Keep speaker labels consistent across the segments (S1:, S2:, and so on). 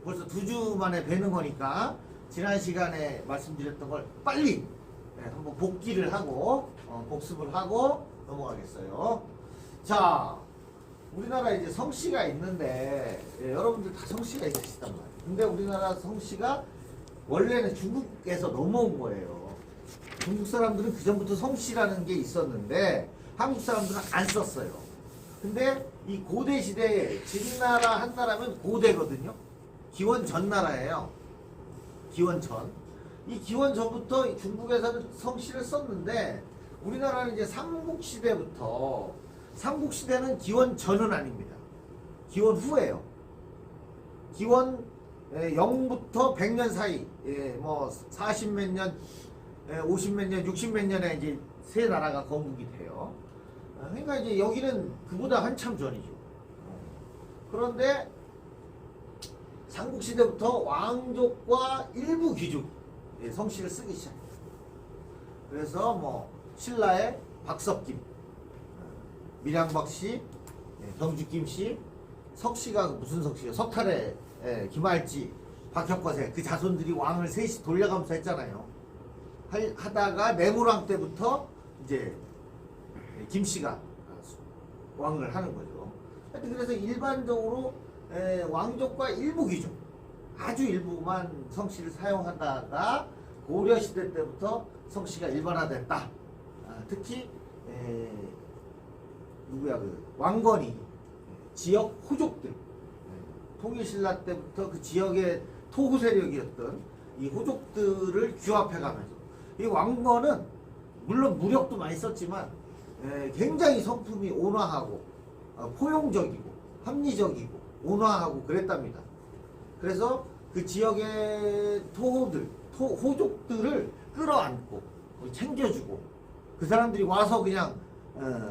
S1: 벌써 2주 만에 뵈는 거니까 지난 시간에 말씀드렸던 걸 빨리 한번 복기를 하고 복습을 하고 넘어가겠어요. 자, 우리나라 이제 성씨가 있는데 여러분들 다 성씨가 있으시단 말이에요. 근데 우리나라 성씨가 원래는 중국에서 넘어온 거예요. 중국 사람들은 그 전부터 성씨라는 게 있었는데 한국 사람들은 안 썼어요. 근데 이 고대 시대에 진나라 한나라면 고대거든요. 기원전 나라예요. 기원전. 이 기원전부터 중국에서는 성씨를 썼는데 우리나라는 이제 삼국시대부터, 삼국시대는 기원전은 아닙니다. 기원 후예요. 기원 0부터 100년 사이, 뭐 40 몇 년, 50 몇 년, 60 몇 년에 이제 세 나라가 건국이 돼요. 그러니까 이제 여기는 그보다 한참 전이죠. 그런데 삼국시대부터 왕족과 일부 귀족 성씨를 쓰기 시작해요. 그래서 뭐 신라의 박석김, 밀양박씨, 경주김씨, 석씨가 무슨 석씨요? 석탈의 김할지, 박혁거세 그 자손들이 왕을 셋이 돌려가면서 했잖아요. 하다가 내무왕 때부터 이제 김씨가 왕을 하는 거죠. 그래서 일반적으로 왕족과 일부 귀족, 아주 일부만 성씨를 사용하다가 고려시대 때부터 성씨가 일반화됐다. 특히 누구야 그 왕건이 지역 호족들, 통일신라 때부터 그 지역의 토호 세력이었던 이 호족들을 규합해가면서 이 왕건은 물론 무력도 많이 썼지만 굉장히 성품이 온화하고 포용적이고 합리적이고 온화하고 그랬답니다. 그래서 그 지역의 토호들, 호족들을 끌어안고 챙겨주고 그 사람들이 와서 그냥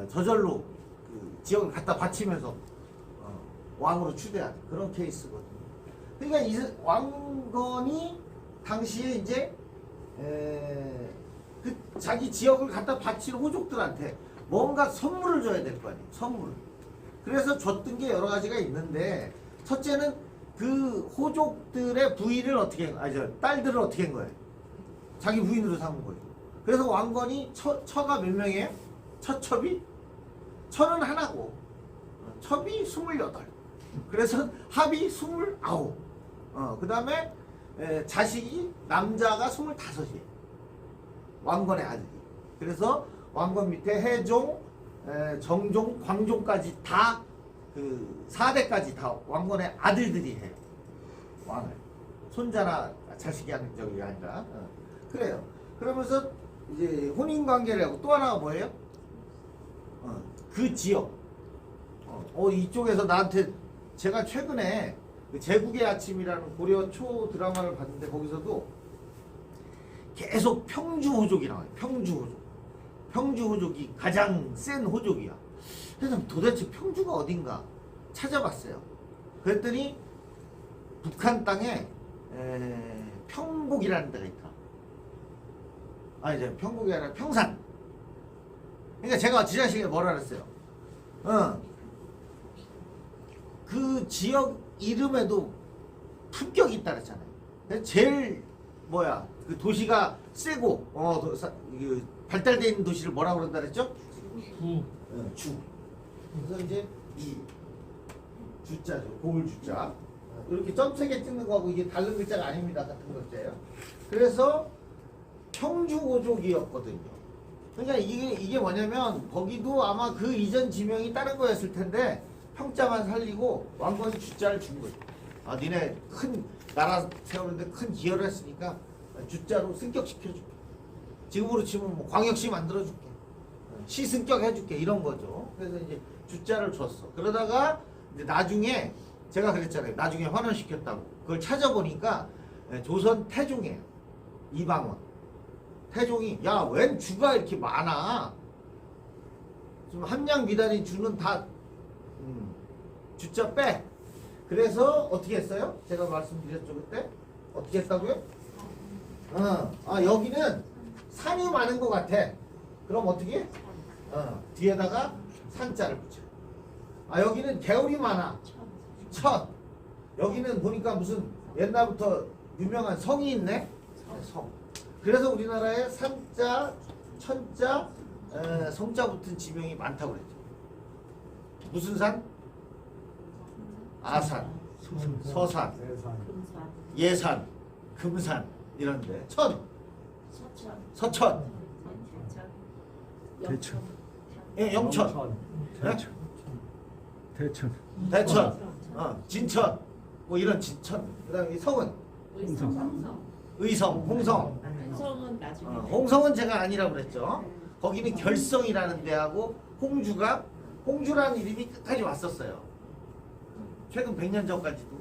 S1: 저절로 그 지역을 갖다 바치면서 왕으로 추대하는 그런 케이스거든요. 그러니까 이 왕건이 당시에 이제 그 자기 지역을 갖다 바치는 호족들한테 뭔가 선물을 줘야 될 거 아니에요. 선물을. 그래서 줬던 게 여러 가지가 있는데 첫째는 그 호족들의 부인을 어떻게 딸들을 어떻게 한 거예요? 자기 부인으로 삼은 거죠. 그래서 왕건이 처가 몇 명이에요? 처첩이? 처는 하나고 첩이 28. 그래서 합이 29. 그 다음에 자식이 남자가 25이에요. 왕건의 아들이. 그래서 왕건 밑에 해종, 정종, 광종까지 다 그 4대까지 다 왕건의 아들들이 해요. 왕을. 손자나 자식이 하는 적이 아니라. 그래요. 그러면서 이제 혼인관계를 하고 또 하나가 뭐예요? 그 지역. 이쪽에서 나한테 제가 최근에 그 제국의 아침이라는 고려 초 드라마를 봤는데 거기서도 계속 평주호족이 나와요. 평주호족. 평주호족이 가장 센 호족이야. 그래서 도대체 평주가 어딘가 찾아봤어요. 그랬더니 북한 땅에 평곡이라는 데가 있더라. 이제 평곡이 아니라 평산. 그러니까 제가 지난 시간에 뭐라 그랬어요? 그 지역 이름에도 품격이 있다 그랬잖아요. 제일 그 도시가 세고 발달되어 있는 도시를 뭐라고 그런다 그랬죠? 주. 그래서 이제 이 주자죠. 고을 주자. 이렇게 점 3개 찍는 거하고 이게 다른 글자가 아닙니다. 같은 글자예요. 그래서 평주호족이었거든요. 그러니까 이게 뭐냐면 거기도 아마 그 이전 지명이 다른 거였을 텐데 평자만 살리고 왕건이 주자를 준 거예요. 니네 큰 나라 세우는데 큰 기여를 했으니까 주자로 승격시켜줄게. 지금으로 치면 뭐 광역시 만들어줄게. 시 승격해줄게. 이런 거죠. 그래서 이제 주자를 줬어. 그러다가 이제 나중에 제가 그랬잖아요. 나중에 환원시켰다고. 그걸 찾아보니까 조선 태종이에요. 이방원. 태종이 웬 주가 이렇게 많아. 좀 함량 비단이 주는 다 주자 빼. 그래서 어떻게 했어요? 제가 말씀드렸죠 그때? 어떻게 했다고요? 여기는 산이 많은 것 같아. 그럼 어떻게? 뒤에다가 산자를 붙여. 여기는 개울이 많아. 천. 여기는 보니까 무슨 옛날부터 유명한 성이 있네? 네, 성. 그래서 우리나라에 삼자, 천자, 성자 붙은 지명이 많다고 그랬죠. 무슨 산? 아산, 서산, 예산, 금산 이런데 서천,
S2: 대천.
S1: 예, 영천,
S2: 대천. 대천.
S1: 대천, 진천, 뭐 이런 진천. 그다음에 이 성은 의성, 홍성.
S3: 홍성은 나중에.
S1: 홍성은 제가 아니라고 그랬죠. 거기는 결성이라는 데하고 홍주라는 이름이 끝까지 왔었어요. 최근 100년 전까지도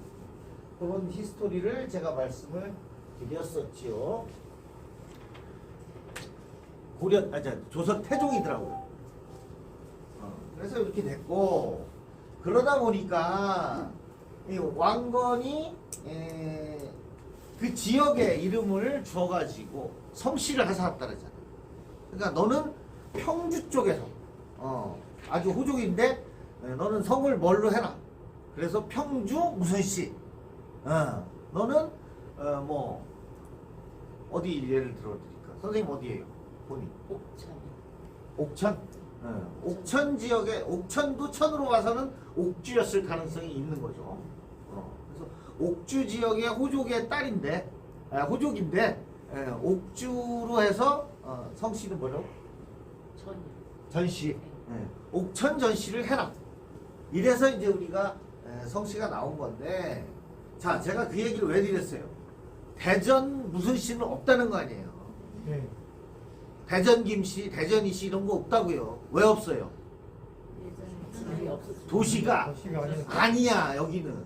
S1: 그런 히스토리를 제가 말씀을 드렸었지요. 조선 태종이더라고요. 그래서 이렇게 됐고, 그러다 보니까 이 왕건이 그 지역의 이름을 주어가지고 성씨를 하사왔다 그러잖아. 그러니까 너는 평주 쪽에서 아주 호족인데 너는 성을 뭘로 해라. 그래서 평주 무슨 씨. 너는 뭐 어디 예를 들어드릴까? 선생님 어디예요? 본인. 옥천. 옥천 지역에 옥천도 천으로 봐서는 옥주였을 가능성이 있는 거죠. 그래서 옥주 지역의 호족의 딸인데 호족인데 옥주로 해서 성씨는 뭐라고? 전씨. 옥천 전씨를 해라. 이래서 이제 우리가 성씨가 나온 건데, 자, 제가 그 얘기를 왜 드렸어요? 대전 무슨 씨는 없다는 거 아니에요.
S4: 네.
S1: 대전 김씨, 대전 이씨 이런 거 없다고요. 왜 없어요? 도시가 아니야. 여기는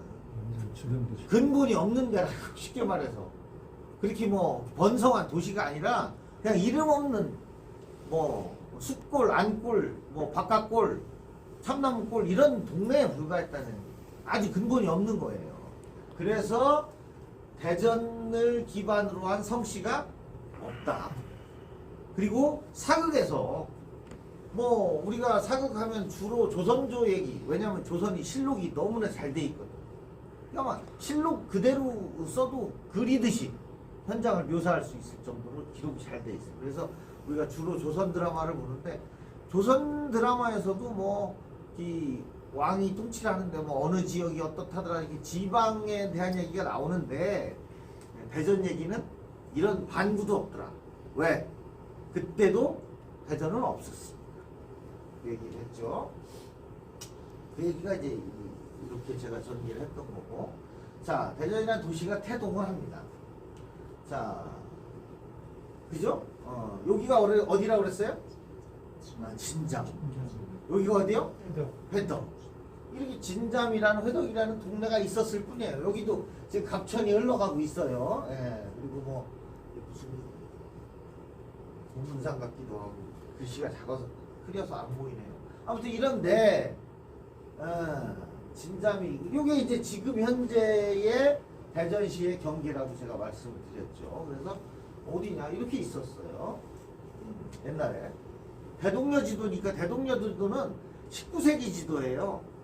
S2: 주변 도시.
S1: 근본이 없는 데라고 쉽게 말해서. 그렇게 뭐 번성한 도시가 아니라 그냥 이름 없는 뭐 숫골, 안골, 뭐 바깥골, 참나무골 이런 동네에 불과했다는 아주 근본이 없는 거예요. 그래서 대전을 기반으로 한 성씨가 없다. 그리고 사극에서 뭐 우리가 사극하면 주로 조선조 얘기, 왜냐하면 조선이 실록이 너무나 잘 돼 있거든. 그러니까 실록 그대로 써도 그리듯이 현장을 묘사할 수 있을 정도로 기록이 잘 돼 있어요. 그래서 우리가 주로 조선 드라마를 보는데, 조선 드라마에서도 뭐 이 왕이 통치를 하는데 뭐 어느 지역이 어떻다더라 이렇게 지방에 대한 얘기가 나오는데, 대전 얘기는 이런 반구도 없더라. 왜? 그때도 대전은 없었습니다. 그 얘기를 했죠. 그 얘기가 이제 이렇게 제가 전개를 했던 거고. 자, 대전이라는 도시가 태동을 합니다. 자, 그죠? 여기가 어디라고 그랬어요? 진잠. 여기가 어디요? 회덕. 이렇게 진잠이라는 회덕이라는 동네가 있었을 뿐이에요. 여기도 지금 갑천이 흘러가고 있어요. 예. 그리고 뭐 무슨 동문산 같기도 하고 글씨가 작아서 흐려서 안 보이네요. 아무튼 이런데 진잠이 이게 이제 지금 현재의 대전시의 경계라고 제가 말씀을 드렸죠. 그래서 어디냐 이렇게 있었어요. 옛날에 대동여 지도니까 대동여 지도는 19세기 지도예요.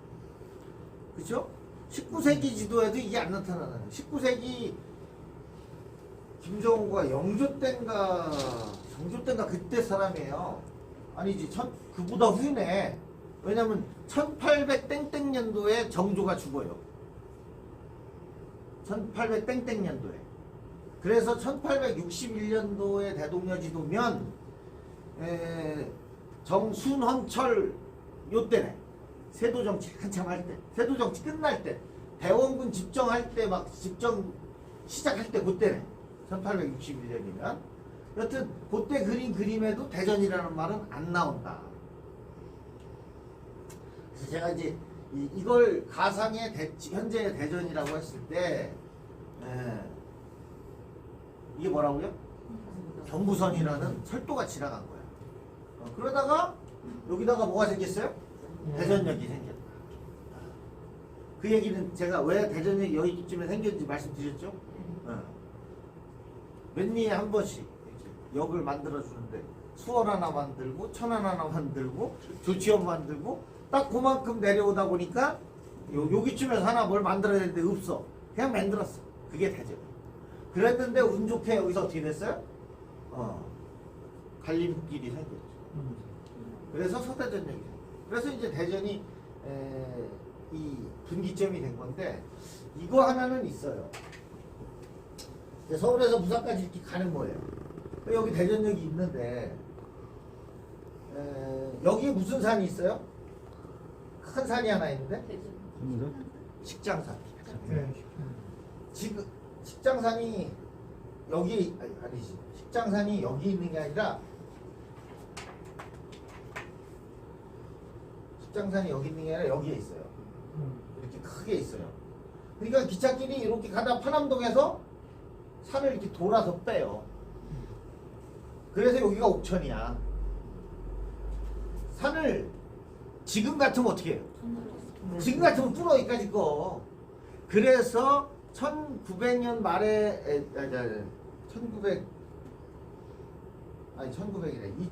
S1: 그렇죠? 19세기 지도에도 이게 안 나타나요. 19세기 김정우가 영조 땐가 정조 땐가 그때 사람이에요. 아니지 그보다 후네. 왜냐면 1800 땡땡 년도에 정조가 죽어요. 1800 땡땡 년도에. 그래서 1861년도에 대동여 지도면 정순헌철 요때네. 세도정치 한참 할 때, 세도정치 끝날 때, 대원군 집정할 때 막 집정 시작할 때 그때네. 1861년이면 여튼 그때 그린 그림에도 대전이라는 말은 안 나온다. 그래서 제가 이제 이걸 가상의 현재의 대전이라고 했을 때 이게 뭐라고요? 경부선이라는 철도가 지나간 거야. 그러다가 여기다가 뭐가 생겼어요? 대전역이 생겼다. 그 얘기는 제가 왜 대전역이 여기쯤에 생겼는지 말씀드렸죠? 몇 년에 한 번씩 역을 만들어주는데 수원 하나 만들고 천안 하나 만들고 조치원 만들고 딱 그만큼 내려오다 보니까 여기쯤에서 하나 뭘 만들어야 되는데 없어. 그냥 만들었어. 그게 대전. 그랬는데 운 좋게 여기서 어떻게 됐어요? 갈림길이 생겼죠. 그래서 서대전역이 생겼어요. 그래서 이제 대전이 이 분기점이 된 건데 이거 하나는 있어요. 이제 서울에서 부산까지 이렇게 가는 거예요. 여기 대전역이 있는데 여기 무슨 산이 있어요? 큰 산이 하나 있는데
S2: 무슨
S1: 식장산.
S3: 네.
S1: 지금 식장산이 여기 아니지. 식장산이 여기 있는 게 아니라 식장산이 여기 있는 게 아니라 여기에 있어요. 이렇게 크게 있어요. 그러니까 기찻길이 이렇게 가다 파남동에서 산을 이렇게 돌아서 빼요. 그래서 여기가 옥천이야. 산을 지금 같으면 어떻게 해요? 지금 같으면 뚫어 여기까지 거. 그래서 1900년 말에 1900이래.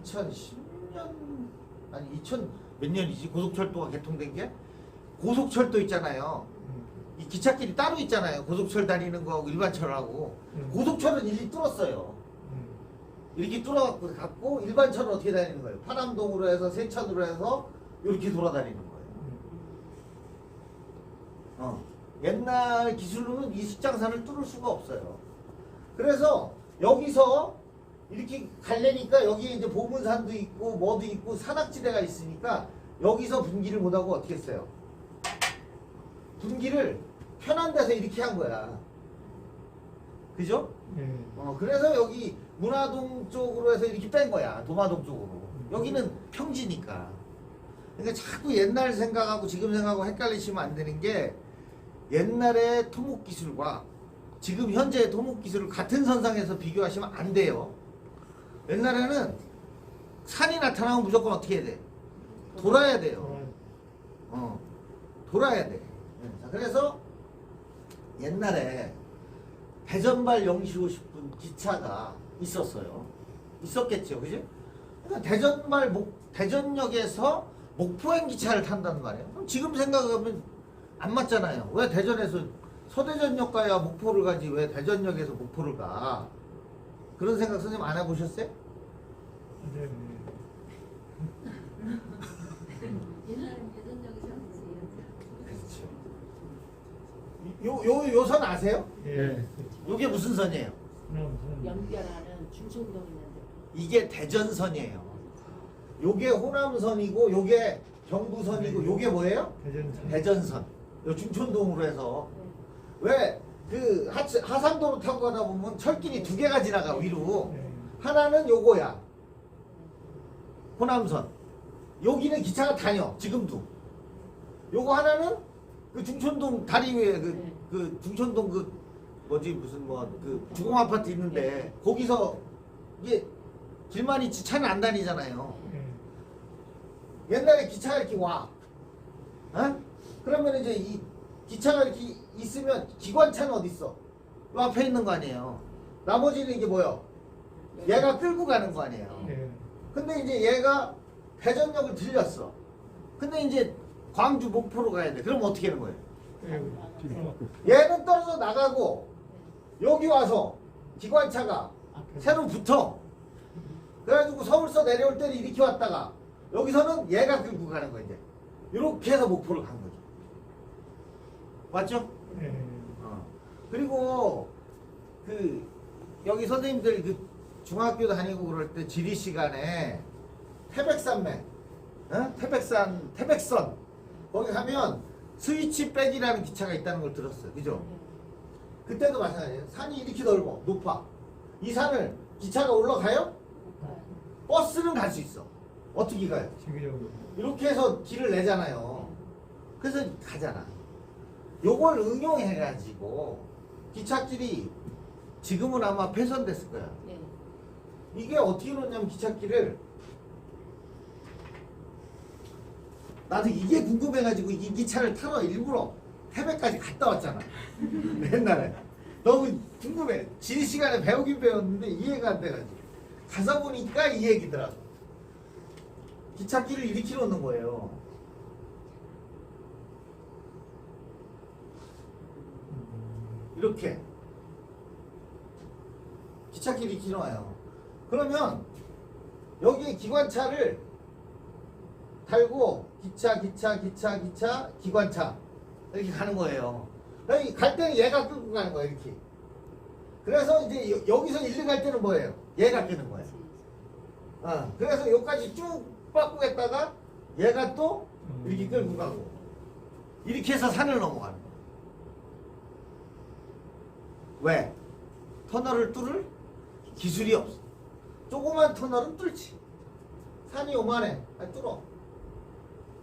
S1: 2010년 아니 2000 몇 년이지? 고속철도가 개통된 게? 고속철도 있잖아요. 이 기찻길이 따로 있잖아요. 고속철 다니는 거하고 일반철하고. 고속철은 일일이 뚫었어요. 이렇게 뚫어갖고 갔고 일반철은 어떻게 다니는 거예요? 파남동으로 해서 세천으로 해서 이렇게 돌아다니는 거예요. 옛날 기술로는 이 식장산을 뚫을 수가 없어요. 그래서 여기서 이렇게 가려니까 여기에 이제 보문산도 있고 뭐도 있고 산악지대가 있으니까 여기서 분기를 못하고 어떻게 했어요? 분기를 편한 데서 이렇게 한 거야. 그죠? 그래서 여기 문화동 쪽으로 해서 이렇게 뺀 거야. 도마동 쪽으로. 여기는 평지니까. 그러니까 자꾸 옛날 생각하고 지금 생각하고 헷갈리시면 안 되는 게 옛날의 토목기술과 지금 현재의 토목기술을 같은 선상에서 비교하시면 안 돼요. 옛날에는 산이 나타나면 무조건 어떻게 해야 돼? 돌아야 돼요. 돌아야 돼. 자, 그래서 옛날에 대전발 050분 기차가 있었어요. 있었겠죠. 그지? 그러니까 대전역에서 목포행 기차를 탄다는 말이에요. 그럼 지금 생각하면 안 맞잖아요. 왜 대전에서 서대전역 가야 목포를 가지 왜 대전역에서 목포를 가? 그런 생각 선생님 안 해보셨어요?
S3: 네.
S4: 옛날엔 대전역에서
S1: 그렇죠. 요 선 아세요?
S3: 예.
S1: 요게 무슨 선이에요?
S4: 연결하는 중청동 있는데
S1: 이게 대전선이에요. 요게 호남선이고 요게 경부선이고 요게 뭐예요? 대전선. 요 중촌동으로 해서 왜 그 하산도로 타고 가다 보면 철길이 두 개가 지나가 위로. 하나는 요거야. 호남선. 여기는 기차가 다녀. 지금도. 요거 하나는 그 중촌동 다리 위에 그 중촌동 그 뭐지 무슨 뭐 그 주공 아파트 있는데 거기서 이게 길만 있지 차는 안 다니잖아요. 옛날에 기차가 이렇게 와. 그러면 이제 이 기차가 이렇게 있으면 기관차는 어디 있어? 요 앞에 있는 거 아니에요. 나머지는 이게 뭐요? 얘가 끌고 가는 거 아니에요. 근데 이제 얘가 대전역을 들렸어. 근데 이제 광주 목포로 가야 돼. 그럼 어떻게 하는 거예요? 얘는 떨어져 나가고 여기 와서 기관차가 새로 붙어. 그래가지고 서울서 내려올 때는 이렇게 왔다가 여기서는 얘가 끌고 가는 거야 이제. 이렇게 해서 목포를 간 거죠. 맞죠? 그리고 그 여기 선생님들 그 중학교 다니고 그럴 때 지리 시간에 태백산맥, 태백선 거기 가면 스위치백이라는 기차가 있다는 걸 들었어요. 그죠? 그때도 마찬가지예요. 산이 이렇게 넓어, 높아. 이 산을 기차가 올라가요? 버스는 갈 수 있어. 어떻게 가요? 이렇게 해서 길을 내잖아요. 그래서 가잖아. 요걸 응용해가지고 기찻길이 지금은 아마 폐선됐을 거야. 이게 어떻게 놓냐면 기찻길을 나도 이게 궁금해가지고 이 기차를 타러 일부러 태백까지 갔다 왔잖아. 옛날에 너무 궁금해. 지리 시간에 배우긴 배웠는데 이해가 안 돼가지고 가서 보니까 이 얘기더라고. 기찻길을 이렇게 놓는 거예요. 이렇게 기찻길이 이렇게 나와요. 그러면 여기에 기관차를 달고 기차 기관차 이렇게 가는 거예요. 여기 갈 때는 얘가 끌고 가는 거예요. 이렇게. 그래서 이제 여기서 일리 갈 때는 뭐예요? 얘가 끄는 거예요. 그래서 여기까지 쭉 뻗고 했다가 얘가 또 이렇게 끌고 가고 이렇게 해서 산을 넘어가는 거예요. 왜? 터널을 뚫을 기술이 없어. 조그만 터널은 뚫지. 산이 요만해. 뚫어.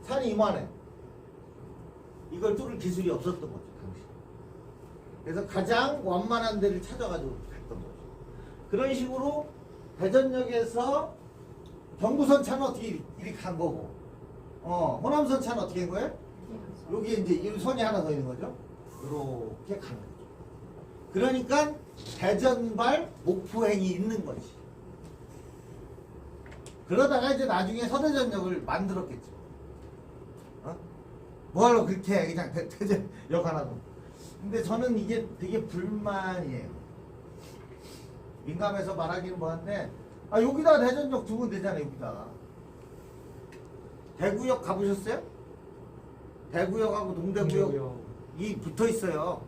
S1: 산이 이만해. 이걸 뚫을 기술이 없었던 거죠, 당시. 그래서 가장 완만한 데를 찾아가지고 했던 거죠. 그런 식으로 대전역에서 경부선 차는 어떻게 이렇게 간 거고, 호남선 차는 어떻게 한 거예요? 여기에 이제 이 선이 하나 더 있는 거죠. 이렇게 가는 거죠. 그러니까 대전발 목포행이 있는 거지. 그러다가 이제 나중에 서대전역을 만들었겠죠. 뭐하러 그렇게 해, 그냥 대전역 하나도. 근데 저는 이게 되게 불만이에요. 민감해서 말하기는 뭐한데, 여기다가 대전역 두면 되잖아요, 여기다가. 대구역 가보셨어요? 대구역하고 동대구역이 붙어 있어요.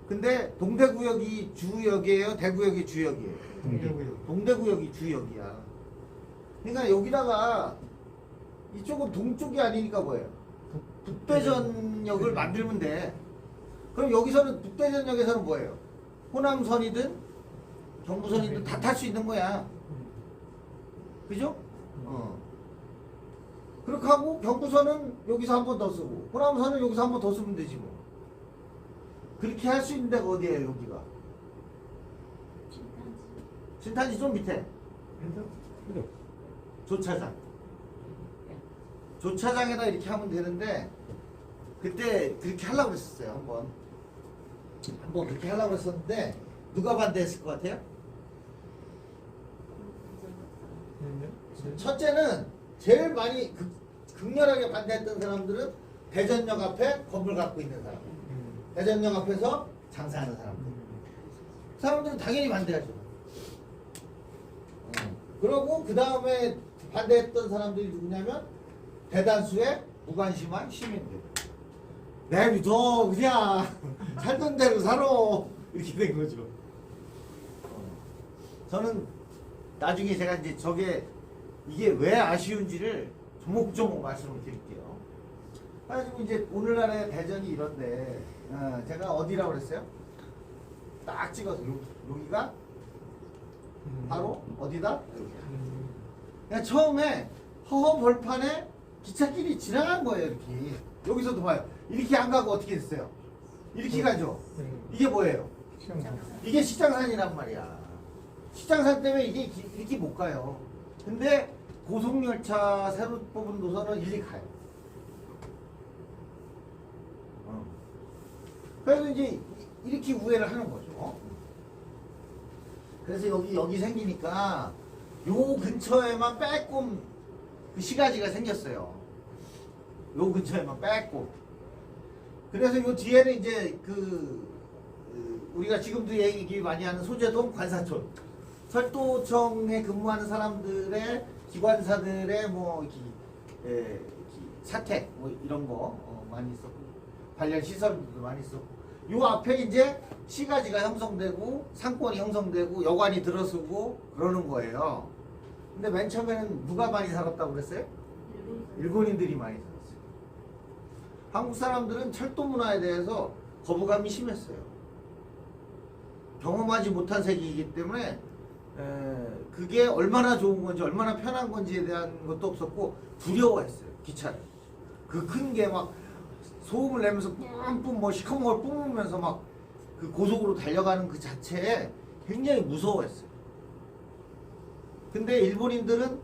S1: 근데 동대구역이 주역이에요? 대구역이 주역이에요? 동대구역이 주역이야. 그러니까 여기다가 이쪽은 동쪽이 아니니까 뭐예요? 북대전역을 만들면 돼. 그럼 여기서는 북대전역에서는 뭐예요? 호남선이든 경부선이든 다 탈 수 있는 거야. 그죠? 그렇게 하고 경부선은 여기서 한 번 더 쓰고 호남선은 여기서 한 번 더 쓰면 되지 뭐. 그렇게 할 수 있는 데가 어디예요, 여기가? 신탄지 좀 밑에. 조차장. 조차장에다 이렇게 하면 되는데 그때 그렇게 하려고 했었어요. 한번 그렇게 하려고 했었는데 누가 반대했을 것 같아요? 첫째는 제일 많이 극렬하게 반대했던 사람들은 대전역 앞에 건물 갖고 있는 사람, 대전역 앞에서 장사하는 사람들. 사람들은 당연히 반대하죠. 그러고 그 다음에 반대했던 사람들이 누구냐면 대다수의 무관심한 시민들. 내비둬 그냥 살던 대로 살아 이렇게 된 거죠. 저는 나중에 제가 이제 이게 왜 아쉬운지를 조목조목 말씀을 드릴게요. 그래가지고 이제 오늘날의 대전이 이런데 제가 어디라고 그랬어요? 딱 찍어서 여기가 바로 어디다? 여기야. 그냥 처음에 허허벌판에 기찻길이 지나간 거예요. 이렇게 여기서도 봐요. 이렇게 안 가고 어떻게 됐어요? 이렇게 가죠. 이게 뭐예요? 이게 식장산이란 말이야. 식장산 때문에 이게 이렇게 못 가요. 근데 고속열차 새로 뽑은 노선은 이렇게 가요. 그래서 이제 이렇게 우회를 하는 거죠. 그래서 여기 생기니까 요 근처에만 빼꼼 그 시가지가 생겼어요. 요 근처에만 빼꼼. 그래서 요 뒤에는 이제 우리가 지금도 얘기 많이 하는 소재동 관사촌, 철도청에 근무하는 사람들의 기관사들의 뭐 사택 뭐 이런 거 많이 있었고 관련 시설들도 많이 있었고 요 앞에 이제 시가지가 형성되고 상권이 형성되고 여관이 들어서고 그러는 거예요. 근데 맨 처음에는 누가 많이 살았다고 그랬어요? 일본인들이 많이 살았어요. 한국 사람들은 철도 문화에 대해서 거부감이 심했어요. 경험하지 못한 세계이기 때문에 그게 얼마나 좋은 건지 얼마나 편한 건지에 대한 것도 없었고 두려워했어요. 기차를. 그 큰 게 막 소음을 내면서 뿜뿜 뭐 시커먼 걸 뿜으면서 막 그 고속으로 달려가는 그 자체에 굉장히 무서워했어요. 근데 일본인들은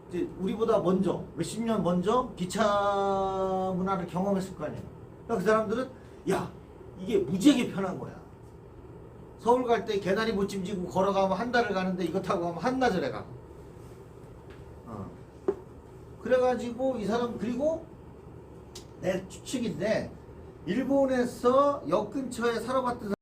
S1: 이제 우리보다 먼저 몇십 년 먼저 기차 문화를 경험했을 거 아니에요. 그러니까 그 사람들은 야 이게 무지하게 편한 거야. 서울 갈 때 개다리 못 짐지고 걸어가면 한 달을 가는데 이거 타고 가면 한나절에 가고. 그래가지고 이 사람 그리고 내 추측인데 일본에서 역 근처에 살아봤던